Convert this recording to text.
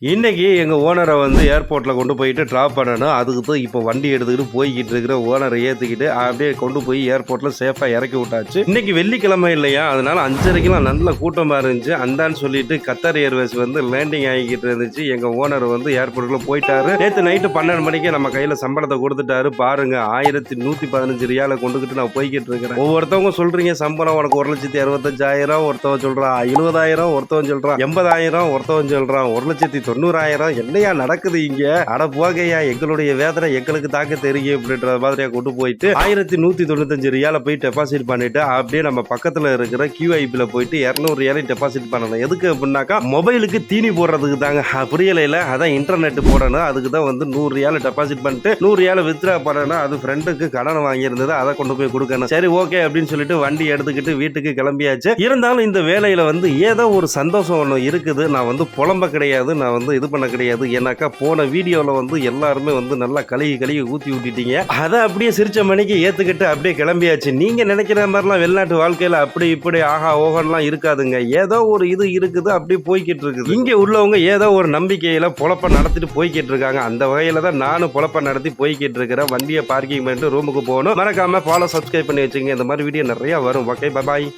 இன்னைக்கு எங்கள் ஓனரை வந்து ஏர்போர்ட்டில் கொண்டு போயிட்டு ட்ராப் பண்ணணும். அதுக்கு தான் இப்போ வண்டி எடுத்துக்கிட்டு போய்கிட்டு இருக்கிற ஓனரை ஏற்றிக்கிட்டு அப்படியே கொண்டு போய் ஏர்போர்ட்டில் சேஃபாக இறக்கி விட்டாச்சு. இன்னைக்கு வெள்ளிக்கிழமை இல்லையா, அதனால 5:30க்கெல்லாம் நல்ல கூட்டமாக இருந்துச்சு. அந்தான்னு சொல்லிட்டு கத்தார் ஏர்வேஸ் வந்து லேண்டிங் ஆகிக்கிட்டு இருந்துச்சு. எங்கள் ஓனர் வந்து ஏர்போர்ட்டுக்குள்ள போயிட்டாரு. நேற்று நைட்டு 12 மணிக்கு நம்ம கையில் சம்பளத்தை கொடுத்துட்டாரு. பாருங்க, 1115 ரியாலை கொண்டுக்கிட்டு நான் போய்கிட்டு இருக்கிறேன். ஒவ்வொருத்தவங்க சொல்றீங்க சம்பளம் உனக்கு 1,65,000, ஒருத்தவங்க சொல்றான் 70,000, ஒருத்தவங்க சொல்றான் 80,000, ஒருத்தவங்க சொல்றான் 1,90,000. என்னையா நடக்குது இங்க? அட போகையா, எங்களுடைய வேதனை எங்களுக்கு தாக்க தெரியும் அப்படின்ற மாதிரியா கொண்டு போயிட்டு 1195 ரியால போய் டெபாசிட் பண்ணிட்டு அப்படியே நம்ம பக்கத்துல இருக்கிற QIP போயிட்டு 200 ரியாலை டெபாசிட் பண்ணணும். எதுக்கு அப்படின்னாக்கா மொபைலுக்கு தீனி போடுறதுக்கு தாங்க. புரியலையில, அதான் இன்டர்நெட் போடணும். அதுக்கு தான் வந்து 100 ரியால டெபாசிட் பண்ணிட்டு 100 ரியால வித்ரா பண்ணணும். அது ஃப்ரெண்டுக்கு கடன் வாங்கியிருந்தது, அதை கொண்டு போய் கொடுக்கணும். சரி ஓகே அப்படின்னு சொல்லிட்டு வண்டி எடுத்துக்கிட்டு வீட்டுக்கு கிளம்பியாச்சு. இருந்தாலும் இந்த வேலையில வந்து ஏதோ ஒரு சந்தோஷம் ஒன்று இருக்குது. நான் வந்து புலம்ப கிடையாது, நான் வந்து இது பண்ண கிடையாது. ஏன்னாக்கா போன வீடியோவில் வந்து எல்லாருமே வந்து நல்லா கழுகி ஊற்றி விட்டுட்டீங்க. அதை அப்படியே சிரிச்ச மணிக்கு ஏற்றுக்கிட்டு அப்படியே கிளம்பியாச்சு. நீங்கள் நினைக்கிற மாதிரிலாம் வெளிநாட்டு வாழ்க்கையில் அப்படி இப்படி ஆஹா ஓகன்லாம் இருக்காதுங்க. ஏதோ ஒரு இது இருக்குது, அப்படியே போய்கிட்டு இருக்குது. இங்கே உள்ளவங்க ஏதோ ஒரு நம்பிக்கையில் பொழப்ப நடத்திட்டு போய்கிட்டு இருக்காங்க. அந்த வகையில் தான் நானும் பொழப்ப நடத்தி போய்கிட்டு இருக்கிறேன். வண்டியை பார்க்கிங் பண்ணிட்டு ரூமுக்கு போகணும். மறக்காம ஃபாலோ சப்ஸ்கிரைப் பண்ணி வச்சுங்க. இந்த மாதிரி வீடியோ நிறைய வரும். ஓகே, பாய்.